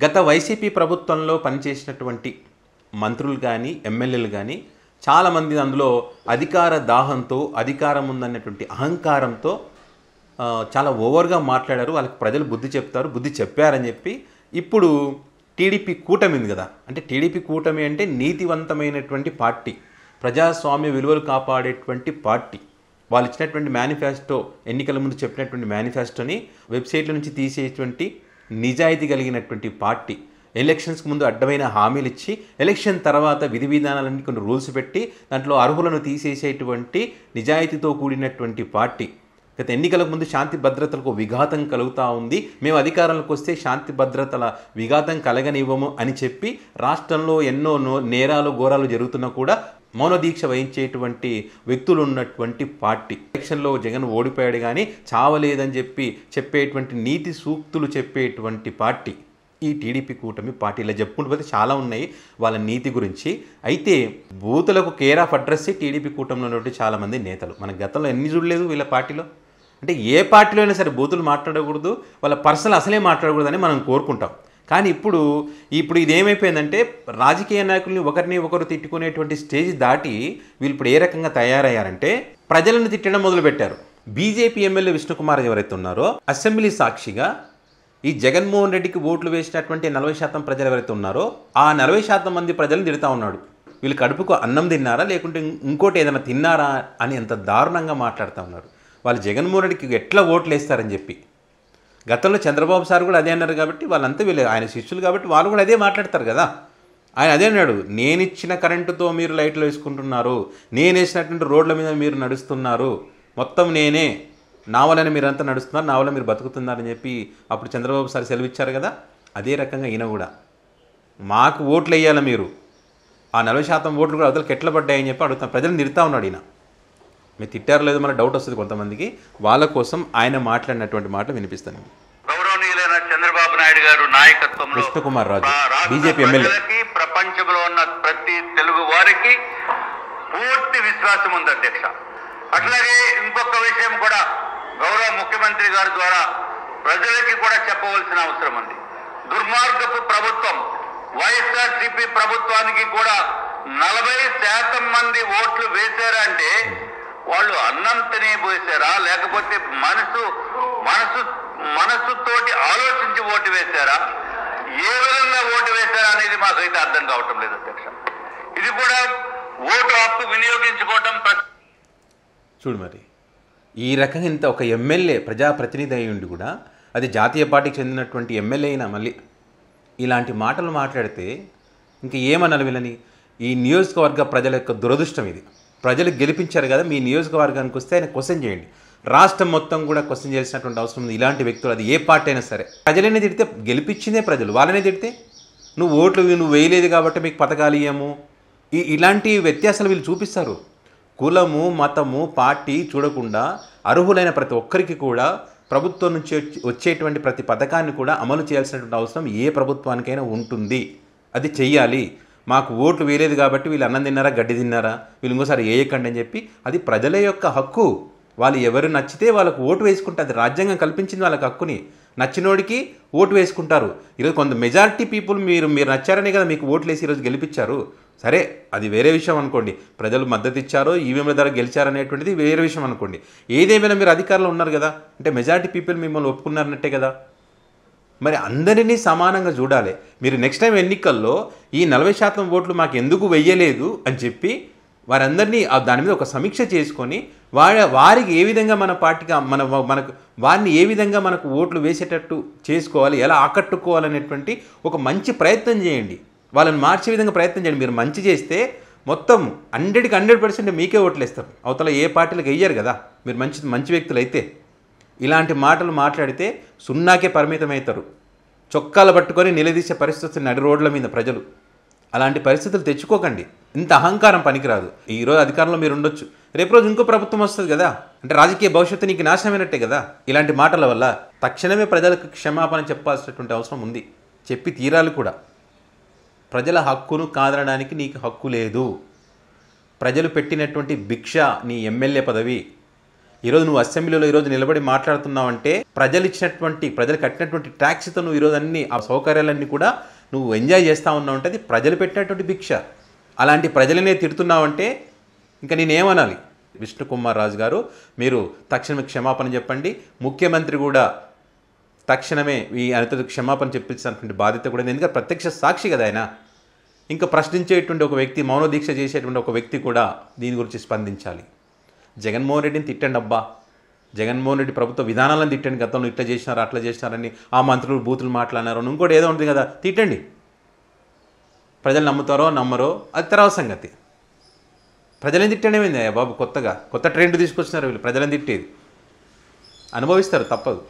గత వైసీపీ ప్రభుత్వంలో పనిచేసినటువంటి మంత్రులు కానీ ఎమ్మెల్యేలు కానీ చాలామంది అందులో అధికార దాహంతో అధికారం ఉందన్నటువంటి అహంకారంతో చాలా ఓవర్గా మాట్లాడారు. వాళ్ళకి ప్రజలు బుద్ధి చెప్తారు, బుద్ధి చెప్పారని చెప్పి ఇప్పుడు టీడీపీ కూటమి ఉంది కదా, అంటే టీడీపీ కూటమి అంటే నీతివంతమైనటువంటి పార్టీ, ప్రజాస్వామ్య విలువలు కాపాడేటువంటి పార్టీ. వాళ్ళు ఇచ్చినటువంటి మేనిఫెస్టో, ఎన్నికల ముందు చెప్పినటువంటి మేనిఫెస్టోని వెబ్సైట్ల నుంచి తీసేటువంటి నిజాయితీ కలిగినటువంటి పార్టీ. ఎలక్షన్స్కి ముందు అడ్డమైన హామీలు ఇచ్చి ఎలక్షన్ తర్వాత విధి విధానాలన్నీ కొన్ని రూల్స్ పెట్టి దాంట్లో అర్హులను తీసేసేటువంటి నిజాయితీతో కూడినటువంటి పార్టీ. గత ఎన్నికలకు ముందు శాంతి భద్రతలకు విఘాతం కలుగుతూ ఉంది, మేము అధికారంలోకి వస్తే శాంతి భద్రతల విఘాతం కలగనివ్వము అని చెప్పి రాష్ట్రంలో ఎన్నో నేరాలు ఘోరాలు జరుగుతున్నా కూడా మౌనదీక్ష వహించేటువంటి వ్యక్తులు ఉన్నటువంటి పార్టీ. ఎలక్షన్లో జగన్ ఓడిపోయాడు కానీ చావలేదని చెప్పేటువంటి నీతి సూక్తులు చెప్పేటువంటి పార్టీ ఈ టీడీపీ కూటమి పార్టీ. ఇలా చెప్పుకుంటూ పోతే చాలా ఉన్నాయి వాళ్ళ నీతి గురించి. అయితే బూతులకు కేర్ ఆఫ్ అడ్రస్ టీడీపీ కూటమిలో ఉన్నటువంటి చాలామంది నేతలు. మన గతంలో ఎన్ని చూడలేదు వీళ్ళ పార్టీలో. అంటే ఏ పార్టీలో అయినా సరే బూతులు మాట్లాడకూడదు, వాళ్ళ పర్సనల్ అసలే మాట్లాడకూడదని మనం కోరుకుంటాం. కానీ ఇప్పుడు ఇది ఏమైపోయిందంటే రాజకీయ నాయకుల్ని ఒకరిని ఒకరు తిట్టుకునేటువంటి స్టేజ్ దాటి వీళ్ళు ఇప్పుడు ఏ రకంగా తయారయ్యారంటే ప్రజలను తిట్టడం మొదలుపెట్టారు. బీజేపీ ఎమ్మెల్యే విష్ణుకుమార్ ఎవరైతే ఉన్నారో అసెంబ్లీ సాక్షిగా ఈ జగన్మోహన్ రెడ్డికి ఓట్లు వేసినటువంటి 40% ప్రజలు ఎవరైతే ఉన్నారో ఆ 40% మంది ప్రజలను తిడుతూ ఉన్నాడు. వీళ్ళు కడుపుకు అన్నం తిన్నారా లేకుంటే ఇంకోటి ఏదైనా తిన్నారా అని ఎంత దారుణంగా మాట్లాడుతూ ఉన్నారు. వాళ్ళు జగన్మోహన్ రెడ్డికి ఎట్లా ఓట్లు వేస్తారని చెప్పి. గతంలో చంద్రబాబు సార్ కూడా అదే అన్నారు కాబట్టి వాళ్ళంతా వీళ్ళు ఆయన శిష్యులు కాబట్టి వాళ్ళు కూడా అదే మాట్లాడతారు కదా. ఆయన అదే అన్నాడు, నేను ఇచ్చిన కరెంటుతో మీరు లైట్లు వేసుకుంటున్నారు, నేను వేసినటువంటి రోడ్ల మీద మీరు నడుస్తున్నారు, మొత్తం నేనే, నా వల్లనే మీరంతా నడుస్తున్నారు, నా వల్ల మీరు బతుకుతున్నారని చెప్పి అప్పుడు చంద్రబాబు సార్ సెలవిచ్చారు కదా. అదే రకంగా ఈయన కూడా మాకు ఓట్లు వేయాలి, మీరు ఆ 40% ఓట్లు కూడా అవతలకి ఎట్లా పడ్డాయని చెప్పి అడుగుతాను. ప్రజలు తిడతా ఉన్నాడు ఈయన. మీరు తిట్టారో లేదో మన డౌట్ వస్తుంది కొంతమందికి. వాళ్ళ కోసం ఆయన మాట్లాడినటువంటి మాటలు వినిపిస్తాను. గౌరవనీయులైన చంద్రబాబు నాయుడు గారు నాయకత్వంలో విష్ణుకుమార్ రాజు బీజేపీ ఎమ్మెల్యే ప్రపంచంలో ఉన్న ప్రతి తెలుగు వారికి పూర్తి విశ్వాసం ఉంది అధ్యక్ష. అట్లాగే ఇంకొక విషయం కూడా గౌరవ ముఖ్యమంత్రి గారి ద్వారా ప్రజలకి కూడా చెప్పవలసిన అవసరం ఉంది. దుర్మార్గపు ప్రభుత్వం వైఎస్ఆర్సీపీ ప్రభుత్వానికి కూడా 40% మంది ఓట్లు వేశారంటే వాళ్ళు అన్నం తినేపోసారా లేకపోతే మనసుతోటి ఆలోచించి ఓటు వేశారా, ఏ విధంగా ఓటు వేశారా అనేది మాకైతే అర్థం కావటం లేదు అధ్యక్ష. ఇది కూడా ఓటు హక్కు వినియోగించుకోవటం. చూడు మరి ఈ రకంగా ఇంత ఒక ఎమ్మెల్యే ప్రజాప్రతినిధి అయి ఉండి కూడా అది జాతీయ పార్టీకి చెందినటువంటి ఎమ్మెల్యే అయినా మళ్ళీ ఇలాంటి మాటలు మాట్లాడితే ఇంక ఏమనాలి వీళ్ళని? ఈ నియోజకవర్గ ప్రజల యొక్క దురదృష్టం ఇది. ప్రజలు గెలిపించారు కదా, మీ నియోజకవర్గానికి వస్తే ఆయన క్వశ్చన్ చేయండి. రాష్ట్రం మొత్తం కూడా క్వశ్చన్ చేయాల్సినటువంటి అవసరం ఉంది. ఇలాంటి వ్యక్తులు అది ఏ పార్టీ అయినా సరే. ప్రజలనే తిడితే గెలిపించిందే ప్రజలు, వాళ్ళనే తిడితే నువ్వు వేయలేదు కాబట్టి మీకు పథకాలు ఇయ్యము, ఇలాంటి వ్యత్యాసాలు వీళ్ళు చూపిస్తారు. కులము మతము పార్టీ చూడకుండా అర్హులైన ప్రతి ఒక్కరికి కూడా ప్రభుత్వం నుంచి వచ్చేటువంటి ప్రతి పథకాన్ని కూడా అమలు చేయాల్సినటువంటి అవసరం ఏ ప్రభుత్వానికైనా ఉంటుంది. అది చెయ్యాలి. మాకు ఓట్లు వేయలేదు కాబట్టి వీళ్ళు అన్నం తిన్నారా గడ్డి తిన్నారా, వీళ్ళు ఇంకోసారి వేయకండి అని చెప్పి అది ప్రజల యొక్క హక్కు. వాళ్ళు ఎవరు నచ్చితే వాళ్ళకు ఓటు వేసుకుంటారు. అది రాజ్యాంగం కల్పించింది వాళ్ళకి హక్కుని. నచ్చినోడికి ఓటు వేసుకుంటారు. ఈరోజు కొంత మెజారిటీ పీపుల్ మీరు నచ్చారనే కదా మీకు ఓట్లు వేసి ఈరోజు గెలిపించారు. సరే, అది వేరే విషయం అనుకోండి. ప్రజలు మద్దతు ఇచ్చారో ఈవీఎంల ద్వారా గెలిచారనేటువంటిది వేరే విషయం అనుకోండి. ఏదేమైనా మీరు అధికారంలో ఉన్నారు కదా, అంటే మెజారిటీ పీపుల్ మిమ్మల్ని ఒప్పుకున్నారన్నట్టే కదా. మరి అందరినీ సమానంగా చూడాలి. మీరు నెక్స్ట్ టైం ఎన్నికల్లో ఈ 40% ఓట్లు మాకు ఎందుకు వెయ్యలేదు అని చెప్పి వారందరినీ దాని మీద ఒక సమీక్ష చేసుకొని వారికి ఏ విధంగా మన పార్టీగా మనకు వారిని ఏ విధంగా మనకు ఓట్లు వేసేటట్టు చేసుకోవాలి, ఎలా ఆకట్టుకోవాలనేటువంటి ఒక మంచి ప్రయత్నం చేయండి. వాళ్ళని మార్చే విధంగా ప్రయత్నం చేయండి. మీరు మంచి చేస్తే మొత్తం 100కి 100% మీకే ఓట్లు వేస్తారు. అవతల ఏ పార్టీలకు వెయ్యారు కదా మీరు మంచి వ్యక్తులు అయితే. ఇలాంటి మాటలు మాట్లాడితే సున్నాకే పరిమితం అవుతారు. చొక్కాలు పట్టుకొని నిలదీసే పరిస్థితులు నడి రోడ్ల మీద ప్రజలు. అలాంటి పరిస్థితులు తెచ్చుకోకండి. ఇంత అహంకారం పనికిరాదు. ఈరోజు అధికారంలో మీరు ఉండొచ్చు, రేపు రోజు ఇంకో ప్రభుత్వం వస్తుంది కదా, అంటే రాజకీయ భవిష్యత్తు నీకు నాశనమైనట్టే కదా. ఇలాంటి మాటల వల్ల తక్షణమే ప్రజలకు క్షమాపణ చెప్పాల్సినటువంటి అవసరం ఉంది. చెప్పి తీరాలి కూడా. ప్రజల హక్కును కాదనడానికి నీకు హక్కు లేదు. ప్రజలు పెట్టినటువంటి భిక్ష నీ ఎమ్మెల్యే పదవి. ఈరోజు నువ్వు అసెంబ్లీలో ఈరోజు నిలబడి మాట్లాడుతున్నావంటే ప్రజలు కట్టినటువంటి ట్యాక్స్తో నువ్వు ఈరోజు అన్ని ఆ సౌకర్యాలన్నీ కూడా నువ్వు ఎంజాయ్ చేస్తూ ఉన్నావంటే అది ప్రజలు పెట్టినటువంటి భిక్ష. అలాంటి ప్రజలనే తిడుతున్నావంటే ఇంకా నేనేమనాలి? విష్ణుకుమార్ రాజు గారు, మీరు తక్షణమే క్షమాపణ చెప్పండి. ముఖ్యమంత్రి కూడా తక్షణమే ఈ అనితకు క్షమాపణ చెప్పించినటువంటి బాధ్యత కూడా, ఎందుకంటే ప్రత్యక్ష సాక్షి కదా ఆయన. ఇంకా ప్రశ్నించేటువంటి ఒక వ్యక్తి, మౌన దీక్ష చేసేటువంటి ఒక వ్యక్తి కూడా దీని గురించి స్పందించాలి. జగన్మోహన్ రెడ్డిని తిట్టండి అబ్బా, జగన్మోహన్ రెడ్డి ప్రభుత్వ విధానాలను తిట్టండి. గతంలో ఇట్లా చేసినారు అట్లా చేసినారని ఆ మంత్రులు బూతులు మాట్లాడినారు, ఇంకోటి ఏదో ఉంటుంది కదా, తిట్టండి. ప్రజలు నమ్ముతారో నమ్మరో అది తర్వాత సంగతి. ప్రజలను తిట్టడమేంది బాబు, కొత్త ట్రెండ్ తీసుకొచ్చినారు వీళ్ళు. ప్రజలను తిట్టేది అనుభవిస్తారు, తప్పదు.